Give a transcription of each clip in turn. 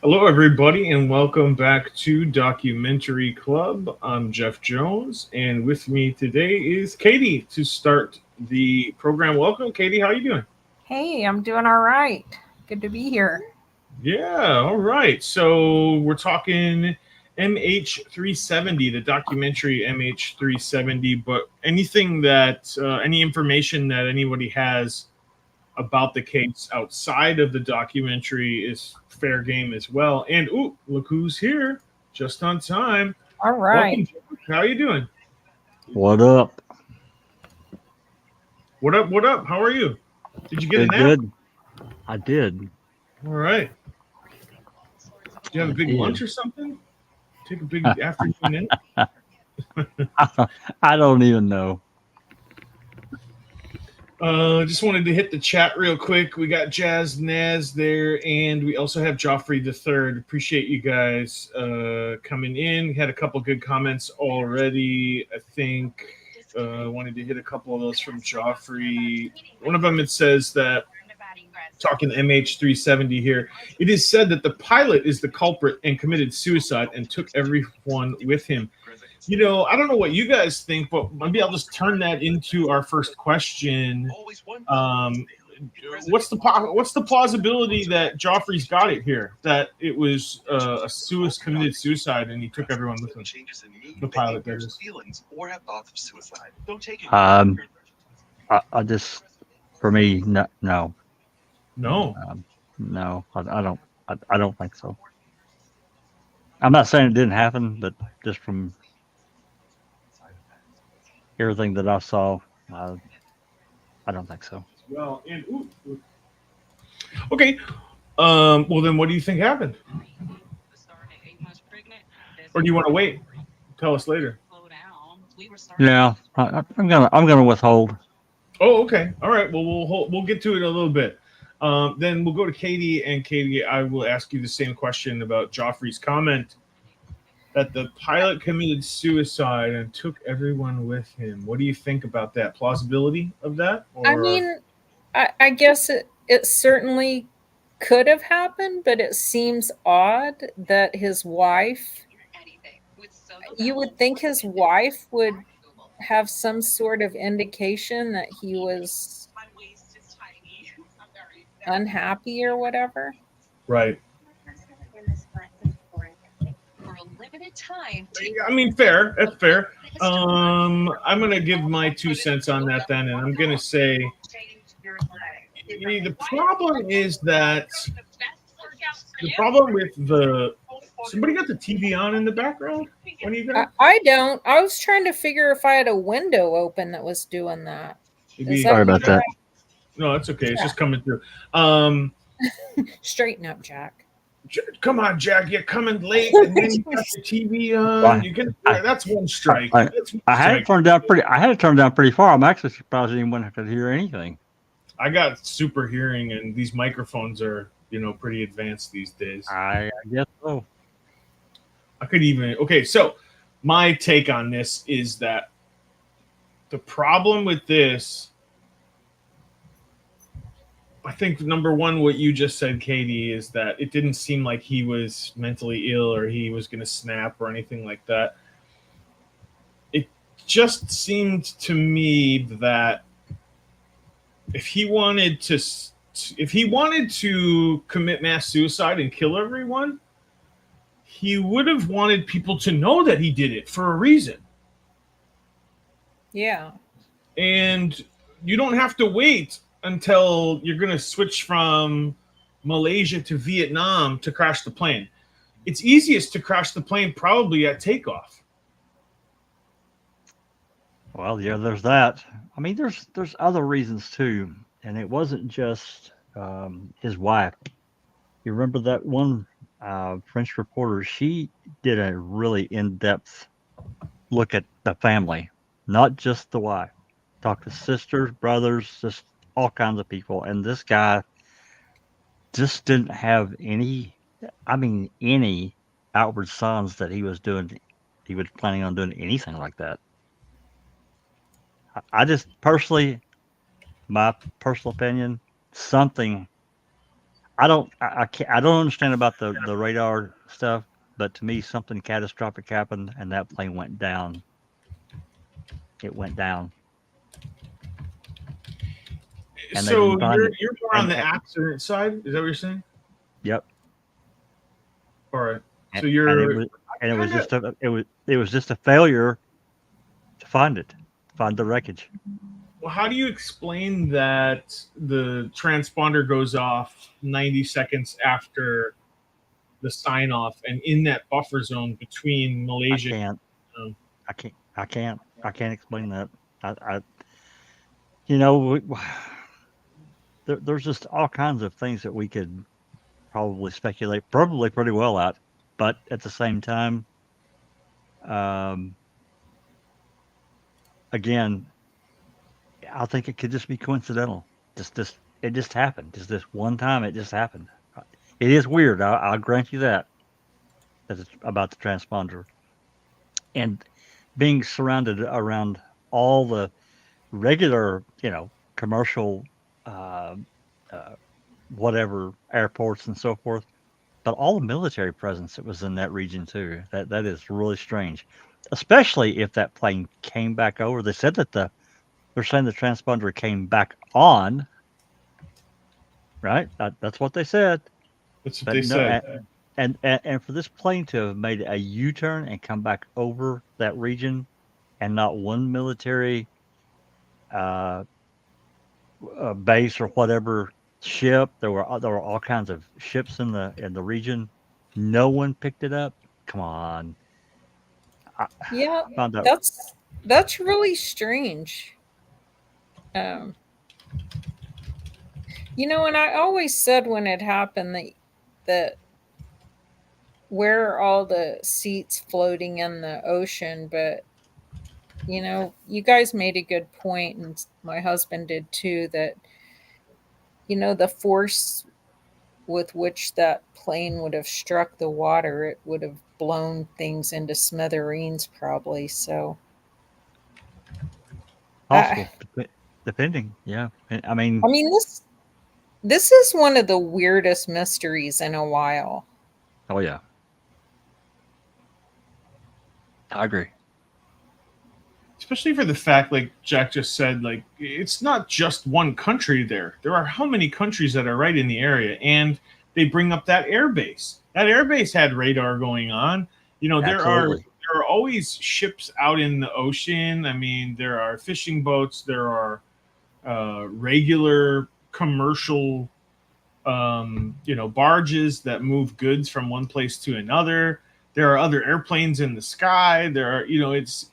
Hello, everybody, and welcome back to Documentary Club. I'm Jeff Jones, and with me today is Katie to start the program. Welcome, Katie. How you doing? Hey, I'm doing all right. Good to be here. Yeah, all right. So we're talking MH370, the documentary MH370. But any information that anybody has about the case outside of the documentary is fair game as well. And ooh, look who's here, just on time. All Welcome, right. Jack. How you doing? What up? What up? What up? How are you? Did you get a Good, nap? good. I did. All right. Did you have I a big lunch did. or something? Take a big afternoon nap? I don't even know. Just wanted to hit the chat real quick. We got Jazz Naz there, and we also have Joffrey the Third. Appreciate you guys coming in. We had a couple good comments already. I think wanted to hit a couple of those from Joffrey. One of them it says that talking MH370 here. It is said that the pilot is the culprit and committed suicide and took everyone with him. I don't know what you guys think, but maybe I'll just turn that into our first question. Um, what's the plausibility that Joffrey's got it here? That it was committed suicide and he took everyone with him. The pilot, that is. Um, I just, for me, no, no, No. no. I don't think so. I'm not saying it didn't happen, but just from everything that I saw, uh, I don't think so. Well, and okay. Well, then, what do you think happened, or do you want to wait? Tell us later. Yeah, I'm gonna withhold. Oh, okay. All right. Well, we'll get to it in a little bit. Then we'll go to Katie, and Katie, I will ask you the same question about Joffrey's comment that the pilot committed suicide and took everyone with him. What do you think about that? Plausibility of that, I or mean, I guess it certainly could have happened, but it seems odd that his wife, you would think his wife would have some sort of indication that he was unhappy or whatever. right? I mean, fair. That's fair. I'm gonna give my 2 cents on that then, and I'm gonna say the problem is that the problem with the somebody got the TV on in the background. What do you got? I don't. I was trying to figure if I had a window open that was doing that. Is Maybe that Sorry you, about Jack? that. no, that's okay. It's Yeah. just coming through. Um, Straighten up, Jack. Come on, Jack, you're coming late, and then you got the TV on. Why? You get I, that's one strike. I, That's one I had it strike. turned down pretty. I had it turned down pretty far. I'm actually surprised anyone could hear anything. I got super hearing, and these microphones are pretty advanced these days. I guess so. I could even okay. So my take on this is that the problem with this, I think number one, what you just said, Katie, is that it didn't seem like he was mentally ill or he was going to snap or anything like that. It just seemed to me that if he wanted to, if he wanted to commit mass suicide and kill everyone, he would have wanted people to know that he did it for a reason. Yeah. And you don't have to wait until you're going to switch from Malaysia to Vietnam to crash the plane. It's easiest to crash the plane probably at takeoff. Well, yeah, there's that. I mean, there's other reasons too, and it wasn't just his wife. You remember that one French reporter? She did a really in-depth look at the family, not just the wife. Talked to sisters, brothers, just all kinds of people, and this guy just didn't have any. I mean, any outward signs that he was doing. He was planning on doing anything like that. I just personally, my personal opinion, something. I can't, I don't understand about the radar stuff, but to me, something catastrophic happened and that plane went down. It went down. And they So didn't find it. you're more on the And accident side. Is that what you're saying? yep. All right. So And you're it was kinda, just it was just a failure to find it, find the wreckage. well, how do you explain that the transponder goes off 90 seconds after the sign off and in that buffer zone between I Malaysia? can't. Um, I can't explain that. I you know, there's just all kinds of things that we could probably speculate, probably pretty well at, but at the same time, um, again, I think it could just be coincidental. Just it just happened. Just this one time, it just happened. It is weird. I'll grant you that. That it's about the transponder and being surrounded around all the regular, commercial, uh, uh, whatever airports and so forth, but all the military presence that was in that region too. That is really strange, especially if that plane came back over. They said that they're saying the transponder came back on, right? That's what they said. that's what But they no, said. and for this plane to have made a U-turn and come back over that region, and not one military uh, base or whatever ship. There were all kinds of ships in the region. No one picked it up. Come on, I Yeah, found out. that's really strange. Um, and I always said when it happened that where are all the seats floating in the ocean, but you guys made a good point, and my husband did too, that the force with which that plane would have struck the water, it would have blown things into smithereens probably. So I Possible, depending. Yeah, I mean, I mean this is one of the weirdest mysteries in a while. oh yeah, I agree. Especially for the fact, like Jack just said, like it's not just one country there. There are how many countries that are right in the area, and they bring up that airbase. That airbase had radar going on. Absolutely. There are always ships out in the ocean. I mean, there are fishing boats. There are regular commercial, barges that move goods from one place to another. There are other airplanes in the sky. There are, it's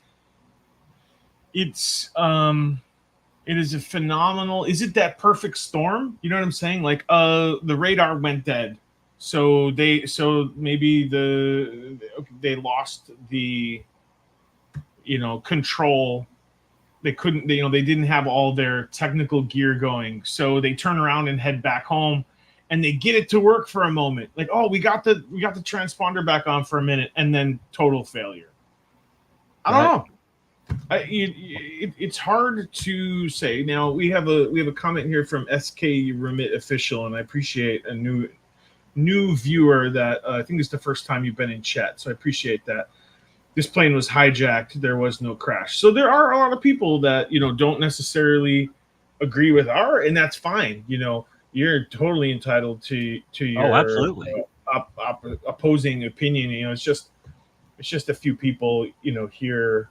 it is a phenomenal. Is it that perfect storm? You know what I'm saying? Like the radar went dead. So maybe they lost the control. They couldn't they didn't have all their technical gear going. So they turn around and head back home and they get it to work for a moment. Like, oh, we got the transponder back on for a minute, and then total failure. I don't Right. know. It's hard to say. Now we have a comment here from SK Remit Official, and I appreciate a new viewer that I think it's the first time you've been in chat, so I appreciate that. This plane was hijacked. There was no crash. So there are a lot of people that don't necessarily agree with and that's fine. You're totally entitled to Oh, your absolutely. opposing opinion. It's just a few people here,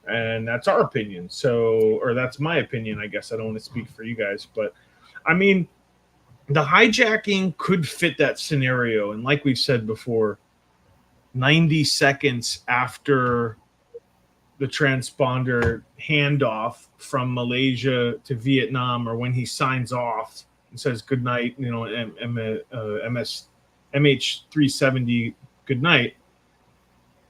and that's our opinion. So, or that's my opinion, I guess. I don't want to speak for you guys, but I mean, the hijacking could fit that scenario. And like we've said before, 90 seconds after the transponder handoff from Malaysia to Vietnam, or when he signs off and says good night, MH370 good night,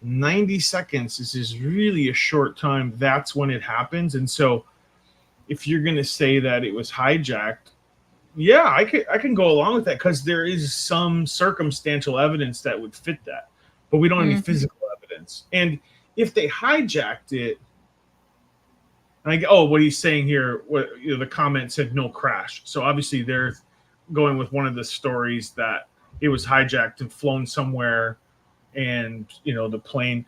90 seconds is really a short time. That's when it happens. And so if you're going to say that it was hijacked, yeah, I can go along with that, because there is some circumstantial evidence that would fit that, but we don't have any Mhm. physical evidence. And if they hijacked it, what he's saying here, the comment said no crash. So obviously going with one of the stories that it was hijacked and flown somewhere, and the plane.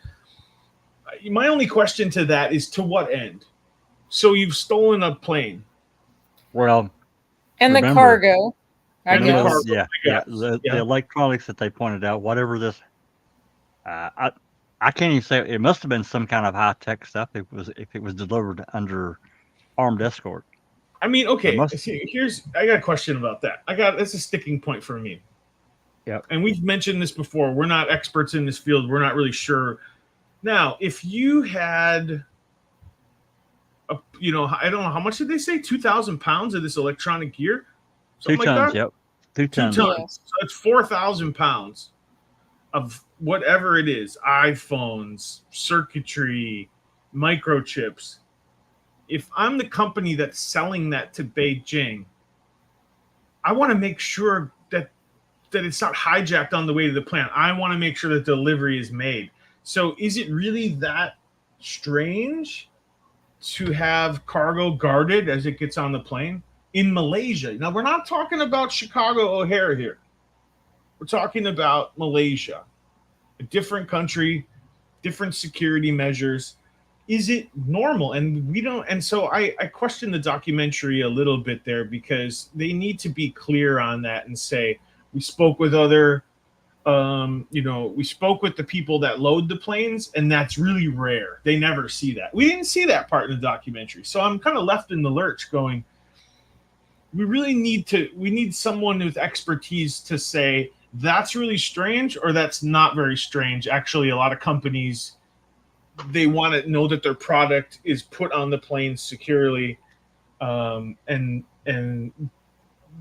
My only question to that is, to what end? So you've stolen a plane. Well, and remember, the cargo, I and the guess. cargo, yeah. The electronics that they pointed out, whatever this, I can't even say. It must have been some kind of high tech stuff. If it was delivered under armed escort. I mean, okay. I got a question about that. That's a sticking point for me. Yeah. And we've mentioned this before. We're not experts in this field. We're not really sure. Now, if you had, I don't know, how much did they say? 2,000 pounds of this electronic gear? Something 2 tons, yep. 2 tons. 2 tons. So it's 4,000 pounds of whatever it is, iPhones, circuitry, microchips. If I'm the company that's selling that to Beijing, I want to make sure that it's not hijacked on the way to the plant. I want to make sure that delivery is made. So is it really that strange to have cargo guarded as it gets on the plane in Malaysia? Now, we're not talking about Chicago O'Hare here. We're talking about Malaysia, a different country, different security measures. Is it normal? And we don't. And so I question the documentary a little bit there, because they need to be clear on that and say, we spoke with other, we spoke with the people that load the planes, and that's really rare. They never see that. We didn't see that part in the documentary. So I'm kind of left in the lurch going, we really need someone with expertise to say, that's really strange, or that's not very strange. Actually, a lot of companies, they want to know that their product is put on the plane securely. And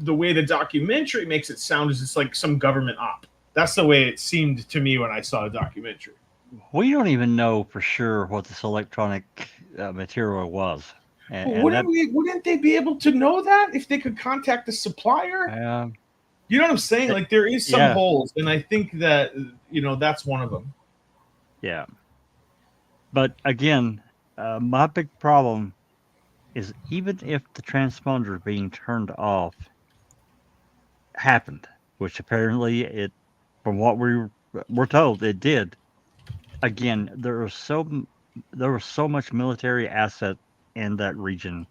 the way the documentary makes it sound is it's like some government op. That's the way it seemed to me when I saw the documentary. We don't even know for sure what this electronic material was. Wouldn't they be able to know that if they could contact the supplier? You know what I'm saying? Like, there is some holes, and I think that that's one of them. Yeah. But again, my big problem is, even if the transponder being turned off happened, which apparently from what we're told, it did. Again, there was so much military asset in that region.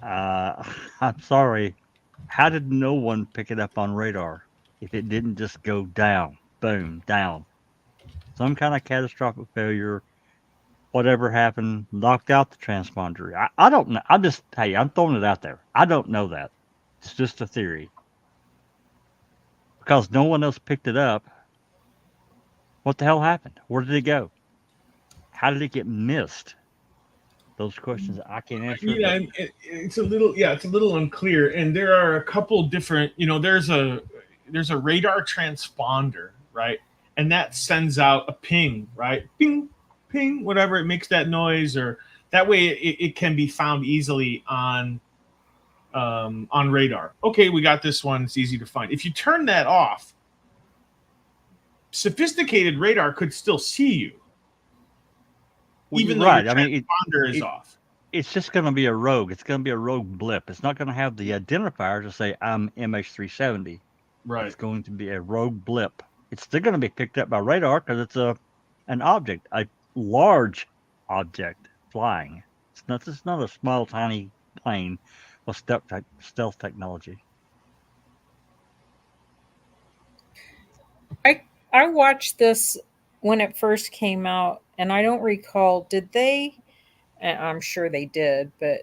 I'm sorry. How did no one pick it up on radar if it didn't just go down, boom, down? Some kind of catastrophic failure, whatever happened, knocked out the transponder. I don't know. I'm throwing it out there. I don't know that. It's just a theory. Because no one else picked it up. What the hell happened? Where did it go? How did it get missed? Those questions I can't answer. Yeah, it's a little unclear. And there are a couple different, there's a radar transponder, right? And that sends out a ping, right? Ping, ping, whatever, it makes that noise, or that way it can be found easily on radar. Okay, we got this one. It's easy to find. If you turn that off, sophisticated radar could still see you. Even though your transponder is off. It's just going to be a rogue. It's going to be a rogue blip. It's not going to have the identifier to say, I'm MH370. Right. It's going to be a rogue blip. It's still going to be picked up by radar because it's an object, a large object flying. It's not a small, tiny plane with stealth technology. I watched this when it first came out, and I don't recall, did they, I'm sure they did, but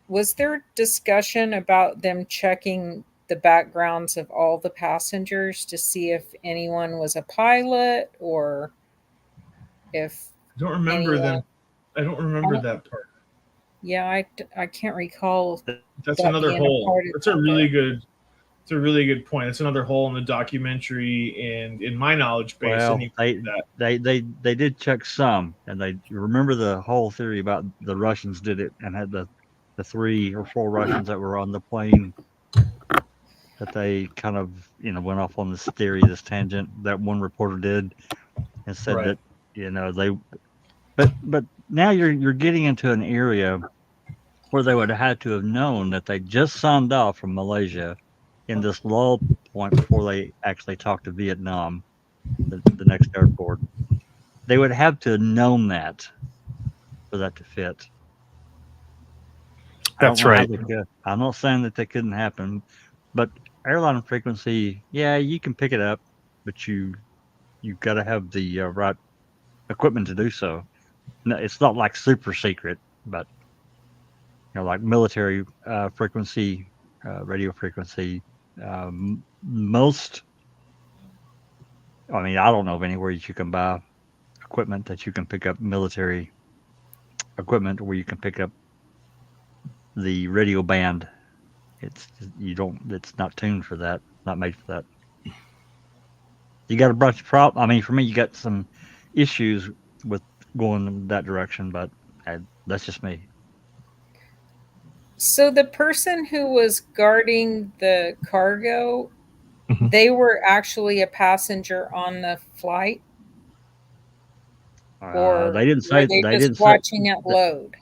was there discussion about them checking the backgrounds of all the passengers to see if anyone was a pilot, or if I don't remember them. I don't remember that part. Yeah, I can't recall. That's another hole. That's a really good. It's a really good point. It's another hole in the documentary and in my knowledge base. Well, they did check some, and they remember the whole theory about the Russians did it and had the 3 or 4 Russians that were on the plane, that they kind of went off on this theory, this tangent that one reporter did, and said that they. But now you're getting into an area where they would have had to have known that they just signed off from Malaysia in this lull point before they actually talk to Vietnam, the next airport. They would have to have known that for that to fit. That's I don't know right. how they could. I'm not saying that they couldn't happen, but airline frequency, yeah, you can pick it up, but you've got to have the right equipment to do so. No, it's not like super secret, but like military frequency, radio frequency. Most, I mean, I don't know of anywhere that you can buy equipment that you can pick up military equipment where you can pick up the radio band. It's not tuned for that, not made for that. You got a bunch of problems. I mean, for me, you got some issues with going in that direction, but that's just me. So the person who was guarding the cargo, Mhm. they were actually a passenger on the flight, or They didn't were say they they just didn't say watching it load?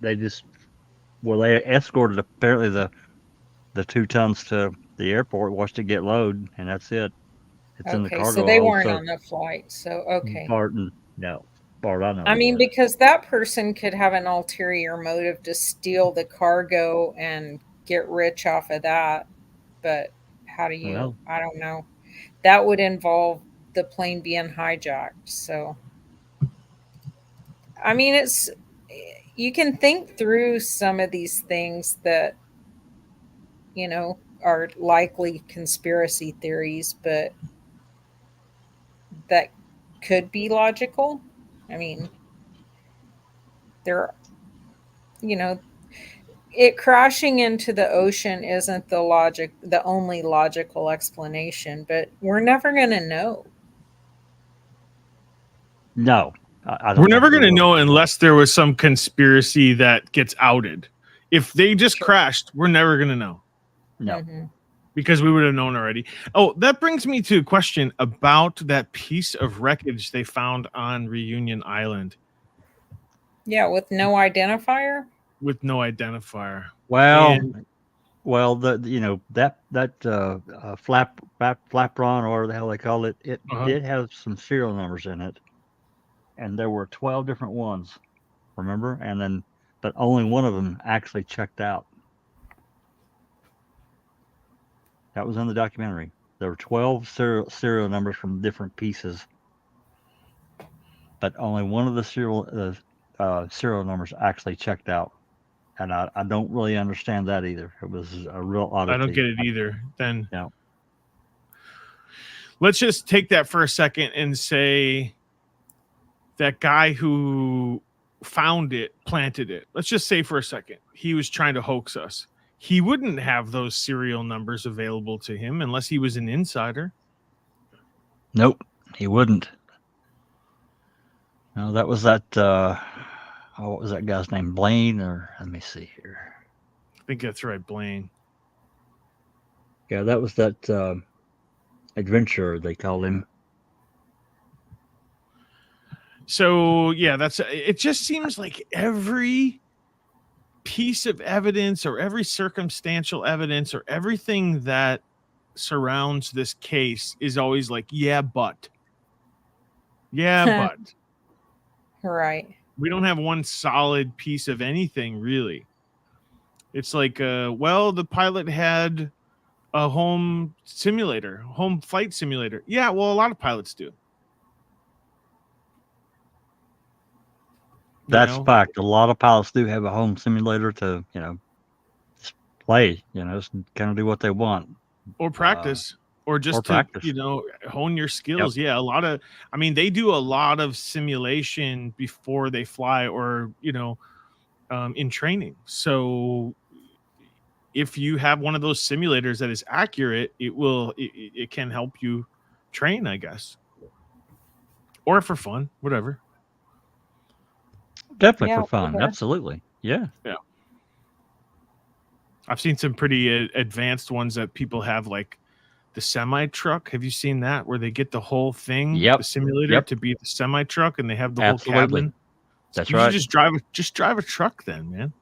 they just they escorted apparently the 2 tons to the airport, watched it get load, and that's it. It's in the Okay, so cargo they hold. weren't So on the flight. So okay. Barton, no, Bart, I know. I they mean, weren't. because that person could have an ulterior motive to steal the cargo and get rich off of that. But how do you? Well, I don't know. That would involve the plane being hijacked. So, I mean, you can think through some of these things that, are likely conspiracy theories, but that could be logical. I mean, there, you know, it crashing into the ocean isn't the only logical explanation, but we're never going to know. no, I don't We're never think we going to will. know unless there was some conspiracy that gets outed. If they just Sure. crashed, we're never going to know No. Mhm. because we would have known already. Oh, that brings me to a question about that piece of wreckage they found on Reunion Island Yeah, with no identifier. with no identifier. Well, And that flapron or whatever the hell they call it, it Uh-huh. did have some serial numbers in it, and there were 12 different ones. Remember, but only one of them actually checked out. That was in the documentary. There were 12 serial numbers from different pieces, but only one of the serial numbers actually checked out. And I don't really understand that either. It was a real oddity. I don't get it either. Then No. Let's just take that for a second and say that guy who found it planted it. Let's just say for a second he was trying to hoax us. He wouldn't have those serial numbers available to him unless he was an insider. Nope, he wouldn't. No, that was that. What was that guy's name? Blaine, or let me see here. I think that's right, Blaine. Yeah, that was that adventurer they called him. So yeah, it just seems like every piece of evidence or every circumstantial evidence or everything that surrounds this case is always like, yeah, but. Right. We don't have one solid piece of anything, really. It's like, the pilot had a home flight simulator. Yeah, well, a lot of pilots do. That's fact. A lot of pilots do have a home simulator to, just play, just kind of do what they want. Or practice. Or just practice. hone your skills. Yep. Yeah, they do a lot of simulation before they fly or, in training. So if you have one of those simulators that is accurate, it can help you train, I guess. Or for fun, whatever. Definitely for fun. Whatever. Absolutely. Yeah. Yeah. I've seen some pretty advanced ones that people have, like the semi truck. Have you seen that where they get the whole thing, the simulator to be the semi truck, and they have the whole cabin? That's you right. Just drive a truck then, man.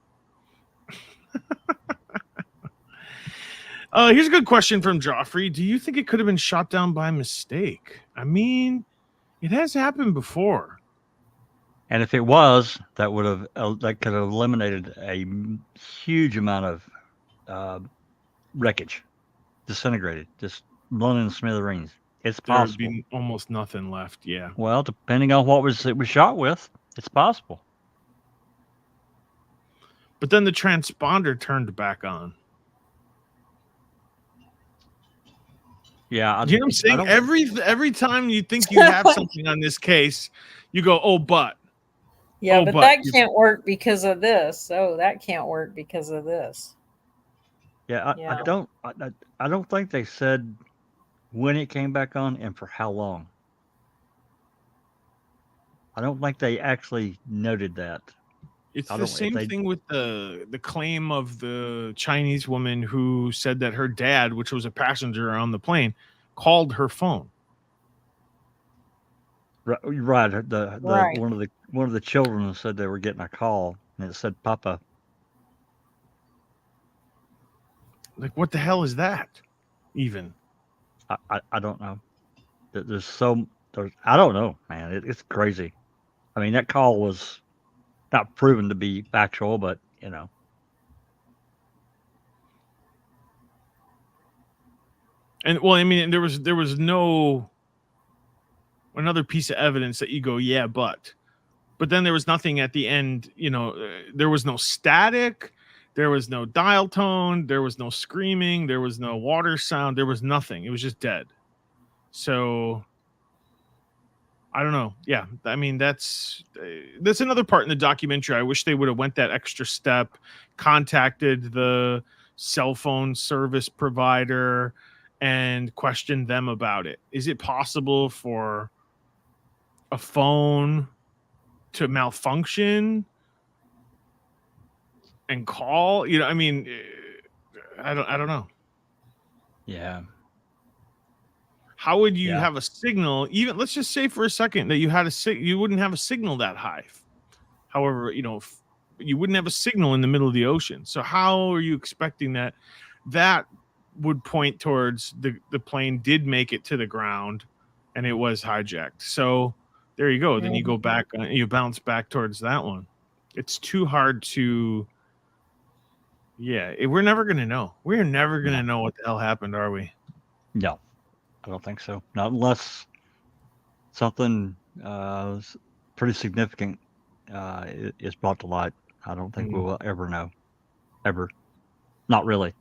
Here's a good question from Joffrey. Do you think it could have been shot down by mistake? I mean, it has happened before. And if it was, that would have that could have eliminated a huge amount of wreckage, disintegrated, just blown in smithereens. It's There would possible. be almost nothing left. Yeah. Well, depending on what it was shot with, it's possible. But then the transponder turned back on. Yeah, You know what I'm saying? Every time you think you have something on this case, you go, "Oh, but." Yeah, Oh, but but that can't work because of this. Oh, that can't work because of this. Yeah, Yeah. I don't think they said when it came back on and for how long. I don't think they actually noted that. It's the same thing with the claim of the Chinese woman who said that her dad, which was a passenger on the plane, called her phone. Right. Right. One of the children said they were getting a call and it said Papa. Like, what the hell is that? Even I don't know. I don't know, man. It's crazy. I mean, that call was not proven to be factual, but you know. And well, I mean, there was no another piece of evidence that you go, yeah, but then there was nothing at the end. You know, there was no static, there was no dial tone, there was no screaming, there was no water sound, there was nothing. It was just dead. So I don't know. Yeah, I mean that's another part in the documentary. I wish they would have went that extra step, contacted the cell phone service provider, and questioned them about it. Is it possible for a phone to malfunction and call? You know, I mean, I don't know. Yeah. How would you have a signal? Even let's just say for a second that you had you wouldn't have a signal that high. However, you know, you wouldn't have a signal in the middle of the ocean. So how are you expecting that? That would point towards the plane did make it to the ground, and it was hijacked. So there you go. Then you go back, you bounce back towards that one. It's too hard to. Yeah, we're never gonna know. We're never gonna know what the hell happened, are we? No. I don't think so. Not unless something pretty significant is brought to light. I don't think we will ever know. Ever. Not really.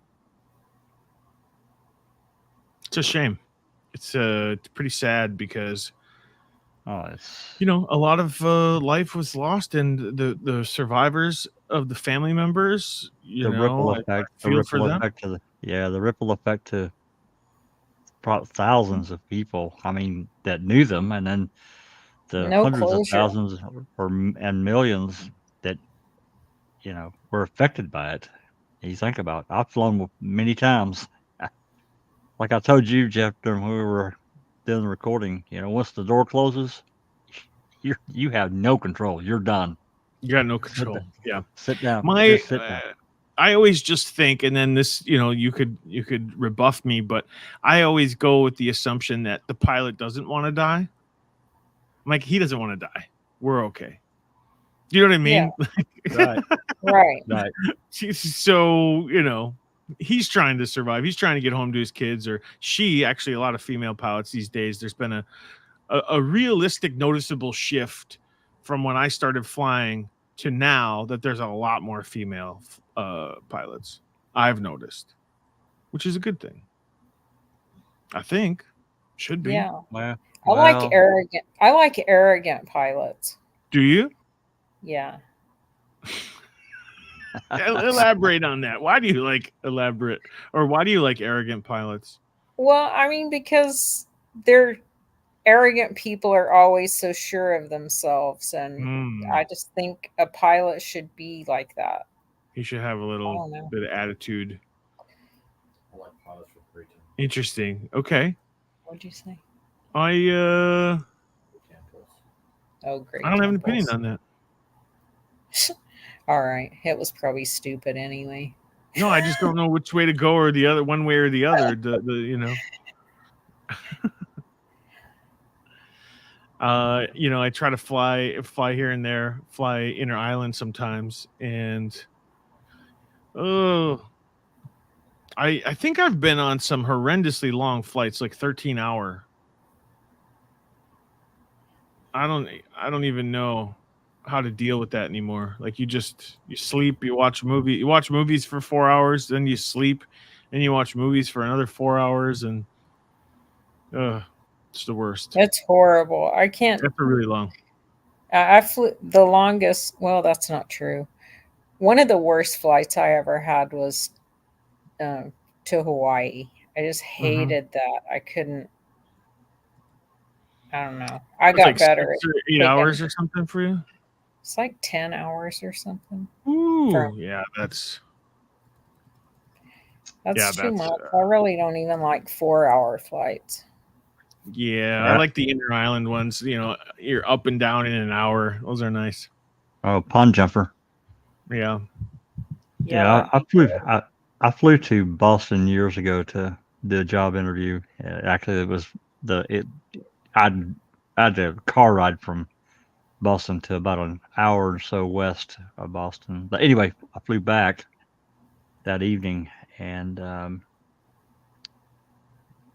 It's a shame. It's pretty sad because it's you know, a lot of life was lost, and the survivors of the family members, you know, ripple effect. I feel for them. The ripple effect to thousands of people. I mean, that knew them, and then the hundreds of thousands and millions that you know were affected by it. You think about it. I've flown many times. Like I told you, Jeff, during when we were doing the recording, you know, once the door closes, you have no control. You're done. You got no control. Yeah. Sit down. Sit down. I always just think, and then this, you know, you could rebuff me, but I always go with the assumption that the pilot doesn't want to die. I'm like, he doesn't want to die. We're okay. You know what I mean? Yeah. Right. Right. So, you know, he's trying to survive. He's trying to get home to his kids, or she. Actually, a lot of female pilots these days. There's been a realistic, noticeable shift from when I started flying to now that there's a lot more female pilots. I've noticed, which is a good thing. I think should be. Yeah. I like arrogant pilots. Do you? Yeah. Elaborate on that. Why do you like why do you like arrogant pilots? Well, I mean, because arrogant people are always so sure of themselves, and I just think a pilot should be like that. He should have a little bit of attitude. I like pilots with great time. Interesting. Okay. What'd you say? Oh, great. I don't have an opinion on that. All right. It was probably stupid anyway. No, I just don't know which way to go or the other, one way or the other. You know. I try to fly here and there, fly inner island sometimes, and I think I've been on some horrendously long flights, like 13-hour. I don't even know how to deal with that anymore. Like you sleep, you watch movies for 4 hours, then you sleep, and you watch movies for another 4 hours, and it's the worst. It's horrible. I can't. That's really long. I flew the longest. Well, that's not true. One of the worst flights I ever had was to Hawaii. I just hated that. I couldn't. I don't know. I got like better. 6 or 8 hours or something for you. It's like 10 hours or something. Ooh, yeah, that's too much. I really don't even like 4-hour flights. Yeah, I like the inner island ones. You're up and down in an hour. Those are nice. Oh, pond jumper. Yeah. Yeah, I flew to Boston years ago to do a job interview. Actually, it was I had a car ride from Boston to about an hour or so west of Boston. But anyway, I flew back that evening, and the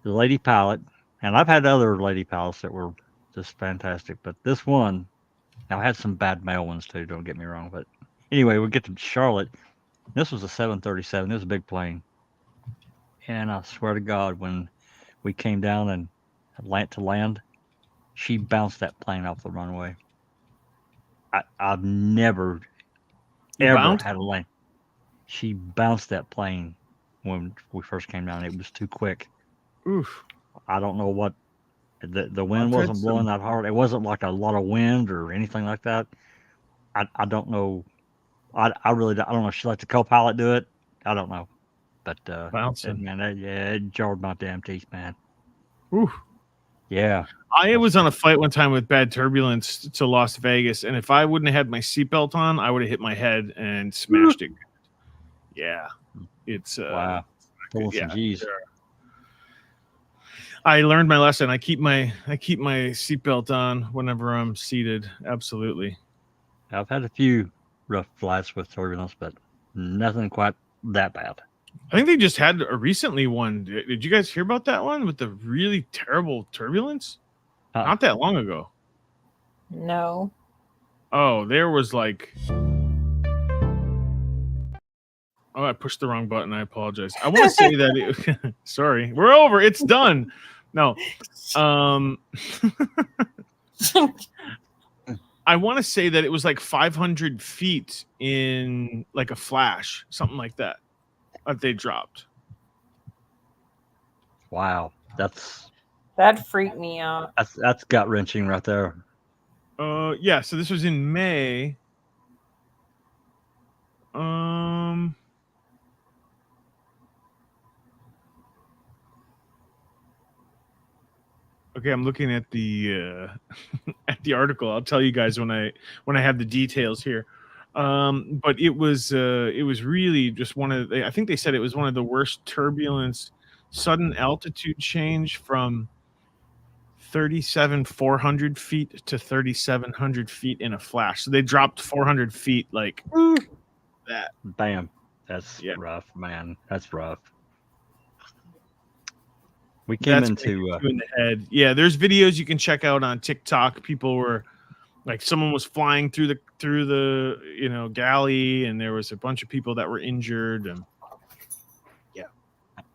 lady pilot, and I've had other lady pilots that were just fantastic, but this one, now I had some bad male ones too, don't get me wrong. But anyway, we get to Charlotte. This was a 737. It was a big plane. And I swear to God, when we came down and land, she bounced that plane off the runway. I've never, ever had a land. She bounced that plane when we first came down. It was too quick. Oof. I don't know what, the wind wasn't blowing that hard. It wasn't like a lot of wind or anything like that. I don't know. I really don't know if she let the co-pilot do it. I don't know. But it jarred my damn teeth, man. Ooh. Yeah. I was on a flight one time with bad turbulence to Las Vegas, and if I wouldn't have had my seatbelt on, I would have hit my head and smashed it. Yeah. It's wow. Yeah, Geez. sure. I learned my lesson. I keep my seatbelt on whenever I'm seated. Absolutely. I've had a few rough flights with turbulence, but nothing quite that bad. I think they just had a recently one. Did you guys hear about that one with the really terrible turbulence? Not that long ago. No. Oh, there was like... Oh, I pushed the wrong button. I apologize. I want to say that... Sorry. We're over. It's done. No. I want to say that it was like 500 feet in like a flash, something like that they dropped. Wow. That freaked me out. That's gut wrenching right there. Yeah. So this was in May. Okay, I'm looking at the at the article. I'll tell you guys when I have the details here. But it was really just I think they said it was one of the worst turbulence, sudden altitude change from 37,400 feet to 3,700 feet in a flash. So they dropped 400 feet like that. Bam. That's rough, man. That's rough. We came into in the head. Yeah, there's videos you can check out on TikTok. People were like, someone was flying through the galley, and there was a bunch of people that were injured. And yeah.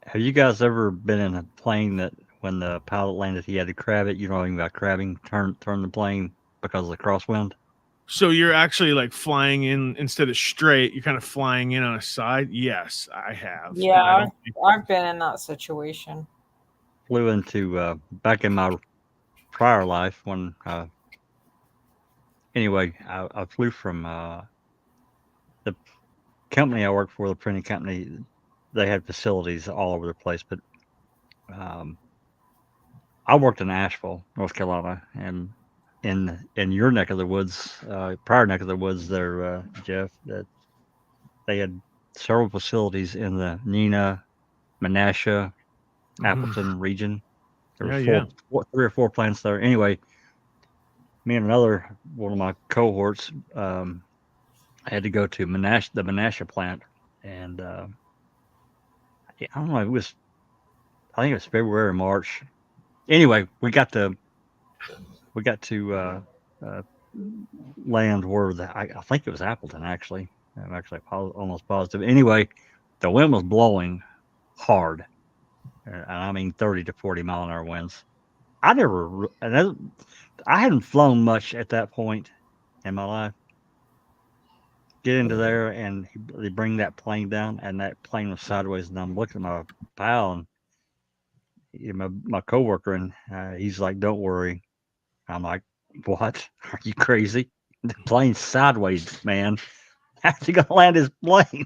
Have you guys ever been in a plane that when the pilot landed, he had to crab it? You know anything about crabbing? Turn the plane because of the crosswind. So you're actually like flying in instead of straight. You're kind of flying in on a side. Yes, I have. Yeah, I've been in that situation. Flew into back in my prior life when anyway, I flew from the company I worked for, the printing company. They had facilities all over the place, but I worked in Asheville, North Carolina, and in your neck of the woods, prior neck of the woods there, Jeff, that they had several facilities in the Neenah, Menasha, Appleton region. There Yeah, were 3 or 4 plants there. Anyway, me and one of my cohorts, had to go to the Menasha plant, and I don't know. I think it was February or March. Anyway, we got to land where I think it was Appleton actually. I'm actually almost positive. Anyway, the wind was blowing hard, and I mean 30 to 40-mile-an-hour winds. I hadn't flown much at that point in my life. Get into there, and they bring that plane down, and that plane was sideways, and I'm looking at my pal and my coworker, and he's like, "Don't worry." I'm like, "What? Are you crazy? The plane's sideways, man. How's he gonna land his plane?"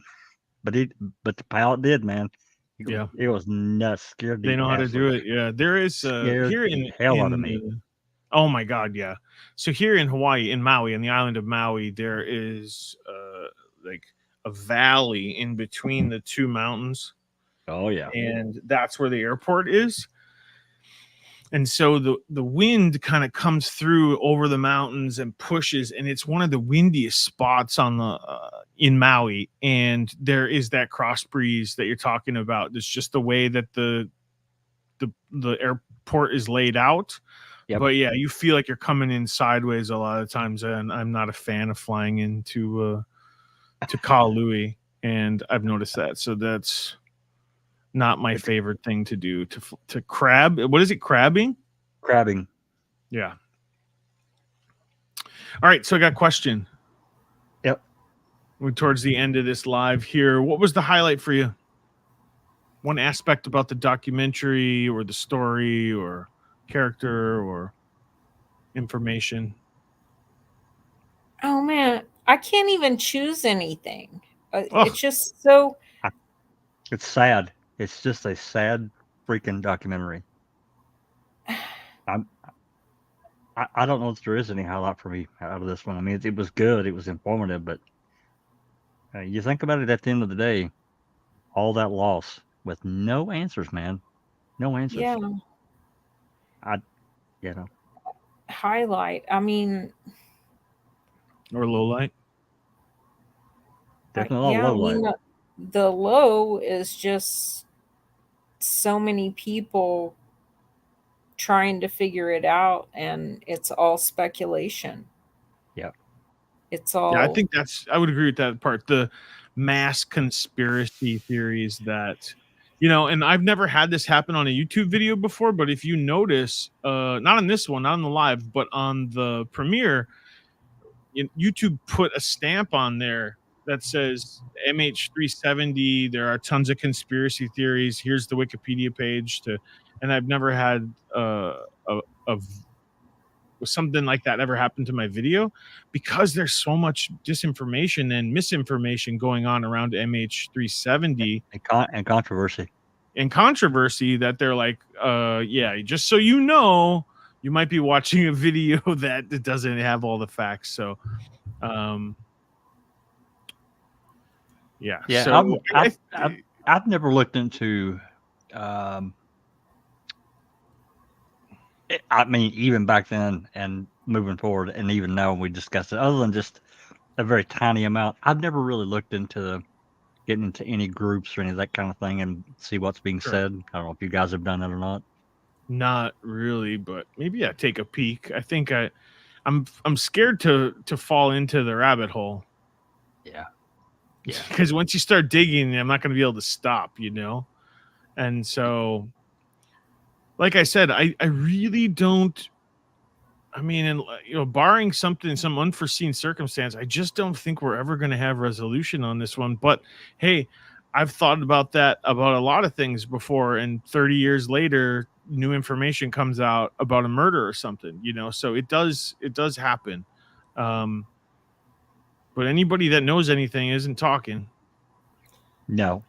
But the pilot did, man. Yeah. It was nuts. Scared They know how to do it. Yeah, there is Scared here the hell out of me. Oh my God, yeah. So here in Hawaii, in Maui, in the island of Maui, there is like a valley in between the two mountains, Oh yeah. and that's where the airport is. And so the wind kind of comes through over the mountains and pushes, and it's one of the windiest spots on the in Maui. And there is that cross breeze that you're talking about. It's just the way that the airport is laid out. Yep. But yeah, you feel like you're coming in sideways a lot of times, and I'm not a fan of flying into to Kaului, and I've noticed that. So that's not my favorite thing to do. To crab. What is it? Crabbing? Crabbing. Yeah. All right. So I got a question. Yep. We're towards the end of this live here. What was the highlight for you? One aspect about the documentary, or the story, or character, or information? Oh man, I can't even choose anything. Oh. It's just so. It's sad. It's just a sad freaking documentary. I don't know if there is any highlight for me out of this one. I mean, it was good. It was informative, but you think about it, at the end of the day, all that loss with no answers, man. No answers. Yeah. Highlight. I mean, or low light. Definitely yeah, low light. I mean, the low is just so many people trying to figure it out, and it's all speculation. Yeah. It's all. Yeah, I would agree with that part. The mass conspiracy theories that, and I've never had this happen on a YouTube video before, but if you notice, not on this one, not on the live, but on the premiere, YouTube put a stamp on there that says MH370. There are tons of conspiracy theories. Here's the Wikipedia page and I've never had something like that ever happened to my video, because there's so much disinformation and misinformation going on around MH370 and controversy that they're like, yeah, just so you know, you might be watching a video that doesn't have all the facts. So, yeah. So I've never looked into. I mean, even back then and moving forward, and even now when we discuss it, other than just a very tiny amount, I've never really looked into getting into any groups or any of that kind of thing and see what's being said. I don't know if you guys have done that or not. Not really, but maybe I take a peek. I think I'm scared to fall into the rabbit hole. Yeah. Because once you start digging, I'm not going to be able to stop, And so, like I said, I really don't. I mean, and barring some unforeseen circumstance, I just don't think we're ever going to have resolution on this one. But hey, I've thought about that about a lot of things before, and 30 years later, new information comes out about a murder or something, So it does happen. But anybody that knows anything isn't talking. No.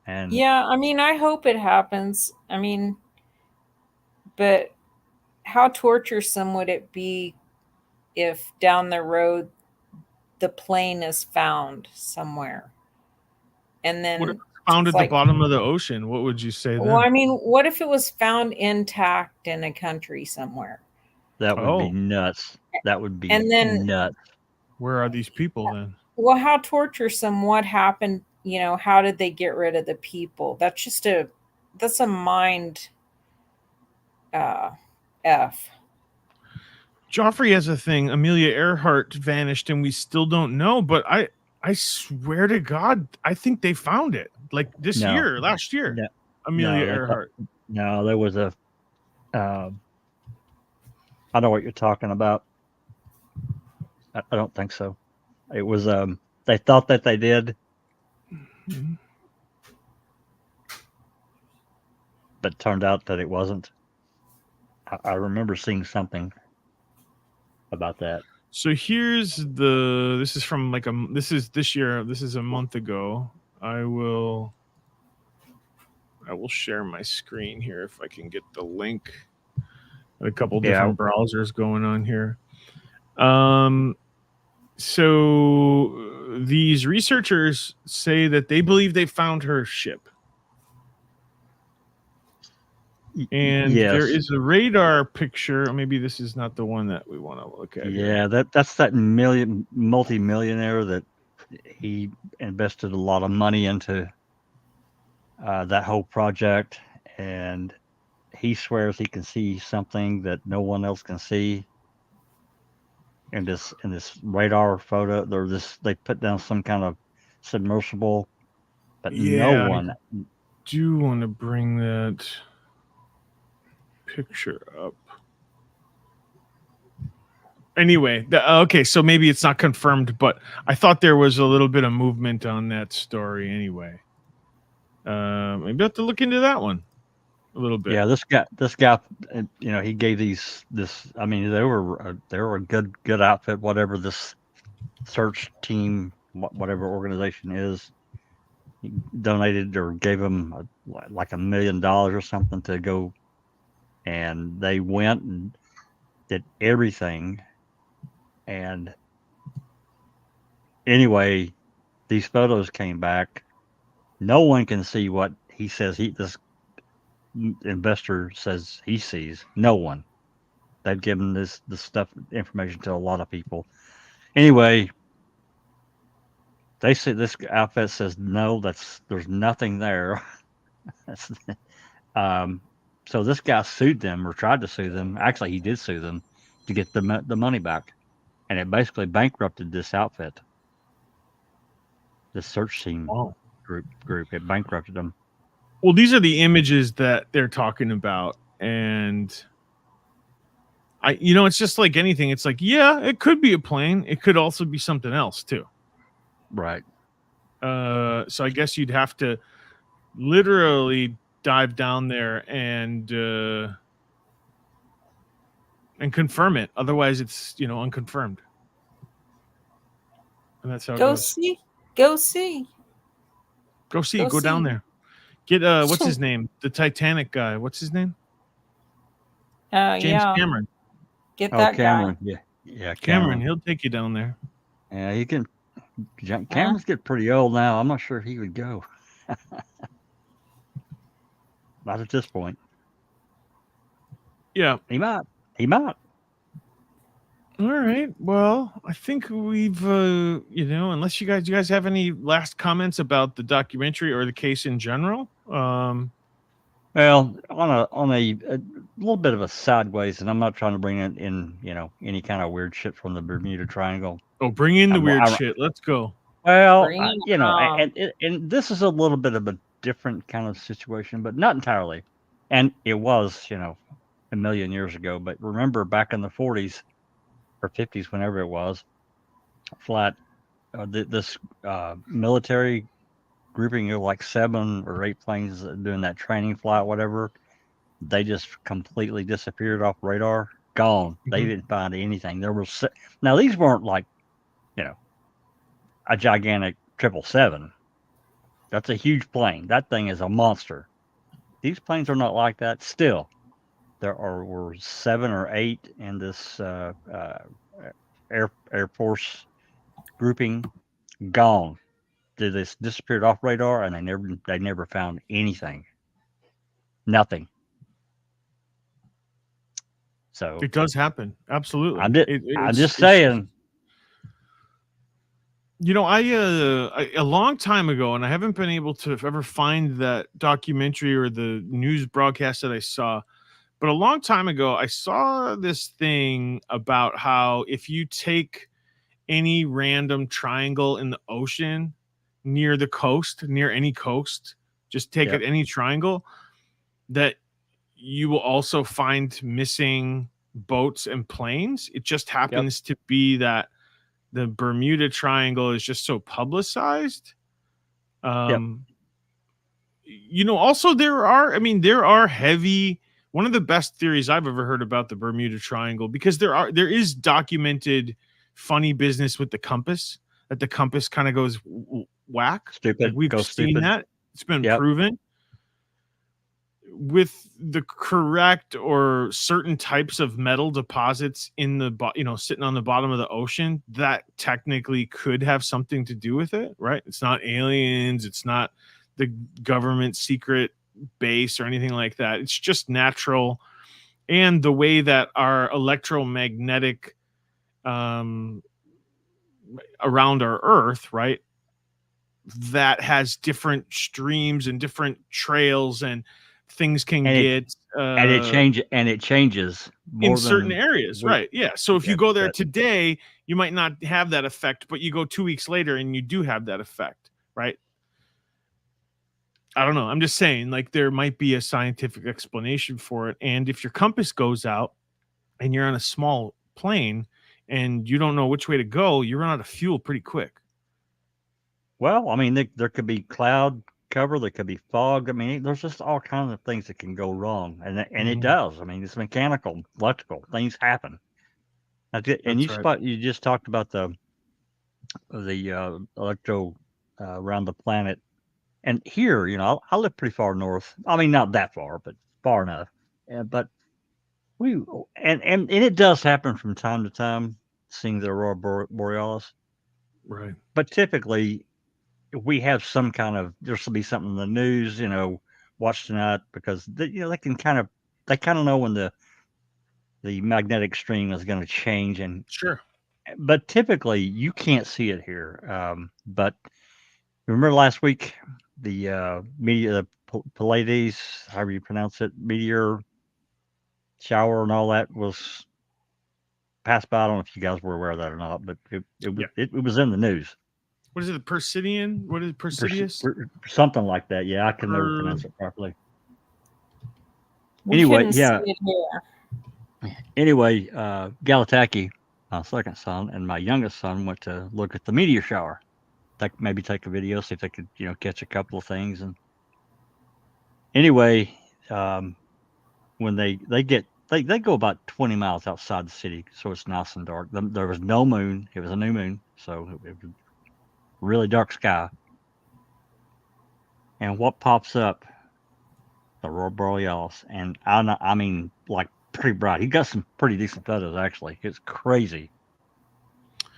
And yeah, I mean, I hope it happens. I mean, but how torturesome would it be if down the road the plane is found somewhere and then What if it's found it's at the like, bottom of the ocean? What would you say well, I then? mean, what if it was found intact in a country somewhere? That would be Oh, nuts. That would be And then, nuts. where are these people then? well, how torturesome? What happened? You know, how did they get rid of the people? That's a mind F. Joffrey has a thing. Amelia Earhart vanished, and we still don't know. But I swear to God, I think they found it like this No. year, last year. No, Amelia no, Earhart. no, there was a. I know what you're talking about. I don't think so. It was they thought that they did, Mhm. but turned out that it wasn't. I remember seeing something about that. So here's this is from like this is this year. This is a month ago. I will share my screen here if I can get the link. A couple different browsers going on here. So these researchers say that they believe they found her ship. And yes. there is a radar picture. Or maybe this is not the one that we want to look at. Yeah, here. That's that multi-millionaire that he invested a lot of money into that whole project, and he swears he can see something that no one else can see. In this radar photo, they put down some kind of submersible, but no one. I do want to bring that picture up. Anyway, okay, so maybe it's not confirmed, but I thought there was a little bit of movement on that story anyway. Maybe I have to look into that one a little bit. Yeah, this guy, you know, he gave this. I mean, they were a good outfit, whatever this search team, whatever organization is. He donated or gave them like $1 million or something to go, and they went and did everything. And anyway, these photos came back. No one can see what he says. This investor says he sees. No one. They've given this information to a lot of people. Anyway, they say this outfit says no. There's nothing there. So this guy sued them or tried to sue them. Actually, he did sue them to get the money back, and it basically bankrupted this outfit. The search team group. It bankrupted them. Well, these are the images that they're talking about, and it's just like anything. It's like, yeah, it could be a plane. It could also be something else too. Right. So I guess you'd have to literally dive down there and confirm it. Otherwise, it's unconfirmed. And that's how it goes. Go see. Go down there. Get what's his name? The Titanic guy. What's his name? James Cameron. Get that Cameron. guy. Yeah, Cameron. He'll take you down there. Yeah, he can. Cameron's getting pretty old now. I'm not sure he would go. Not at this point. Yeah, he might. All right. Well, I think we've, unless you guys have any last comments about the documentary or the case in general. Well, on a little bit of a sideways, and I'm not trying to bring in any kind of weird shit from the Bermuda Triangle. Oh, bring in the weird shit. Let's go. Well, and this is a little bit of a different kind of situation, but not entirely. And it was, a million years ago. But remember, back in the 40s or 50s, whenever it was, this military grouping of like 7 or 8 planes doing that training flight, whatever, they just completely disappeared off radar. Gone. Mm-hmm. They didn't find anything. Now these weren't like, a gigantic 777. That's a huge plane. That thing is a monster. These planes are not like that. Still, there were 7 or 8 in this Air Force grouping. Gone. this disappeared off radar, and they never found anything. Nothing. So It does happen. Absolutely. I'm just saying. You know, I a long time ago, and I haven't been able to ever find that documentary or the news broadcast that I saw, but a long time ago, I saw this thing about how if you take any random triangle in the ocean near the coast, near any coast, just take Yep. it any triangle, that you will also find missing boats and planes. It just happens to be that the Bermuda Triangle is just so publicized. You know, also there are heavy, one of the best theories I've ever heard about the Bermuda Triangle, because there is documented funny business with the compass, that the compass kind of goes whack. Stupid. Like we've seen that. It's been proven. With the correct or certain types of metal deposits in the sitting on the bottom of the ocean, that technically could have something to do with it, right? It's not aliens, it's not the government secret base or anything like that. It's just natural, and the way that our electromagnetic around our Earth, right, that has different streams and different trails, and things can get and it changes more in certain areas, right? Yeah. So if you go there today, you might not have that effect, but you go 2 weeks later and you do have that effect, right? I don't know. I'm just saying, like, there might be a scientific explanation for it. And if your compass goes out and you're on a small plane and you don't know which way to go, you run out of fuel pretty quick. Well, I mean, there could be cloud cover, there could be fog. I mean, there's just all kinds of things that can go wrong, and it does. I mean, it's mechanical, electrical, things happen. And you just talked about the electro around the planet, and here, you know, I live pretty far north. I mean, not that far, but far enough. But and it does happen from time to time, seeing the Aurora Borealis, right? But typically, we have some kind of, there'll be something in the news, you know, watch tonight, because they kind of know when the magnetic stream is going to change, and but typically you can't see it here. But remember last week, the Pleiades, however you pronounce it, meteor shower and all that was passed by. I don't know if you guys were aware of that or not, but it was in the news. What is it? The Persidian? What is it? Persidius? Something like that. Yeah, I can never pronounce it properly. Anyway, Anyway, Galataki, my second son, and my youngest son went to look at the meteor shower. Maybe take a video, see if they could, you know, catch a couple of things. And anyway, when they go about 20 miles outside the city, so it's nice and dark. There was no moon. It was a new moon, so it was really dark sky. And what pops up? The Aurora Borealis. And I mean, like, pretty bright. He got some pretty decent photos, actually. It's crazy.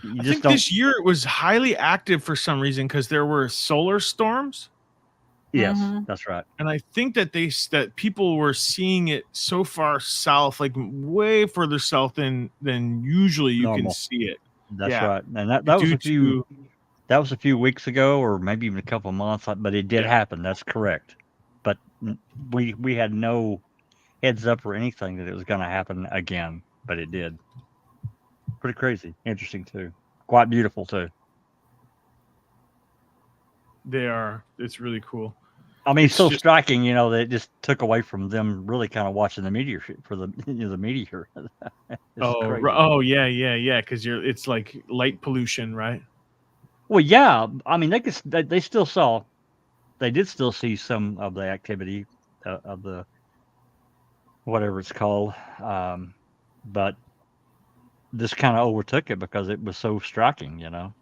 I think this year it was highly active for some reason because there were solar storms. Yes, that's right. And I think that people were seeing it so far south, like way further south than usually you can see it. That's right. And that was a few weeks ago, or maybe even a couple of months, but it did happen. That's correct. But we had no heads up or anything that it was going to happen again, but it did. Pretty crazy. Interesting, too. Quite beautiful, too. They are. It's really cool. I mean, it's so striking, you know, that it just took away from them really kind of watching the meteor for the meteor. Yeah. Because it's like light pollution, right? Well, yeah. I mean, they did still see some of the activity of the whatever it's called, but this kind of overtook it because it was so striking, you know.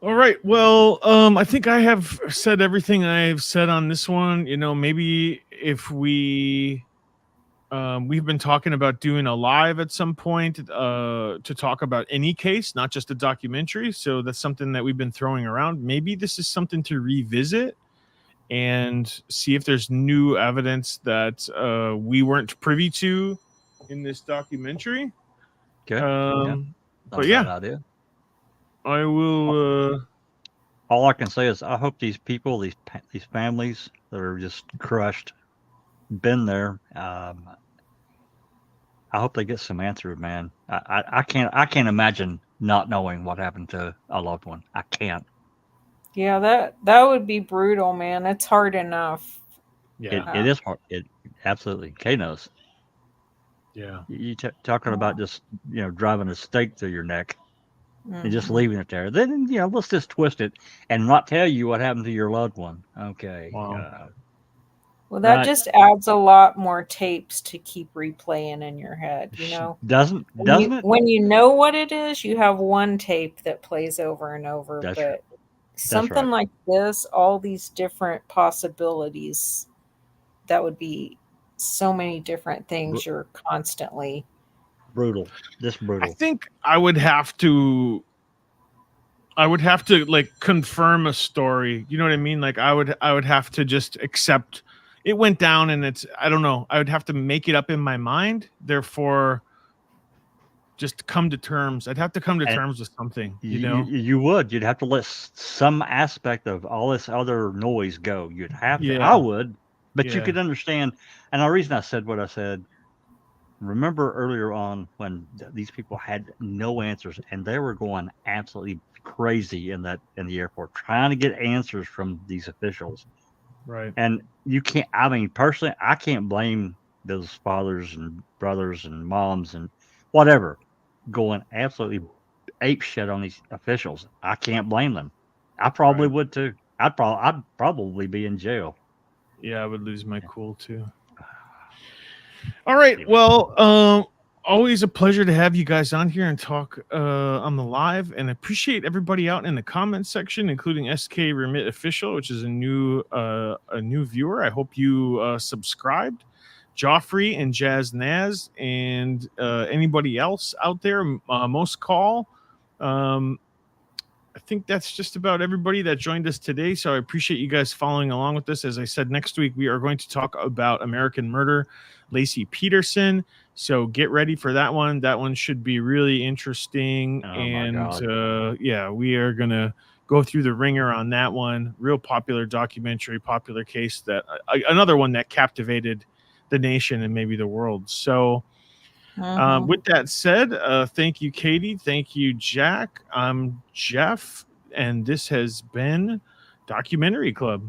All right. Well, I think I have said everything I've said on this one. You know, maybe if we We've been talking about doing a live at some point to talk about any case, not just a documentary. So that's something that we've been throwing around. Maybe this is something to revisit and see if there's new evidence that we weren't privy to in this documentary. Okay. But yeah, idea. I will. All I can say is I hope these people, these families that are just crushed, been there. I hope they get some answers, man. I can't imagine not knowing what happened to a loved one. I can't. Yeah, that would be brutal, man. It's hard enough. Yeah, It is hard. It absolutely. Kay knows. yeah. You talking about just driving a stake through your neck and just Mhm. leaving it there. Then let's just twist it and not tell you what happened to your loved one. Okay. Wow. Well, that Right. just adds a lot more tapes to keep replaying in your head, Doesn't it? When you know what it is, you have one tape that plays over and over. That's but right. something right. like this, all these different possibilities, that would be so many different things you're constantly. Brutal. Just I brutal. think I would have to like confirm a story. You know what I mean? Like I would have to just accept it went down, and I don't know. I would have to make it up in my mind. Therefore, just come to terms. I'd have to come to terms with something. You would. You'd have to let some aspect of all this other noise go. You'd have to. Yeah. I would, but you Yeah. could understand. And the reason I said what I said, remember earlier on when these people had no answers and they were going absolutely crazy in the airport trying to get answers from these officials. Right. And you can't. I mean, personally, I can't blame those fathers and brothers and moms and whatever going absolutely ape shit on these officials. I can't blame them. I probably would too. I'd probably be in jail. Yeah, I would lose my cool too. All right. Well, always a pleasure to have you guys on here and talk on the live, and appreciate everybody out in the comments section, including SK Remit Official, which is a new viewer. I hope you subscribed. Joffrey and Jazz Naz and anybody else out there, most call. I think that's just about everybody that joined us today. So I appreciate you guys following along with this. As I said, next week we are going to talk about American Murder, Lacey Peterson. So get ready for that one. That one should be really interesting. My God. Yeah, we are going to go through the ringer on that one. Real popular documentary, popular case, that another one that captivated the nation and maybe the world. So with that said, thank you, Katie. Thank you, Jack. I'm Jeff, and this has been Documentary Club.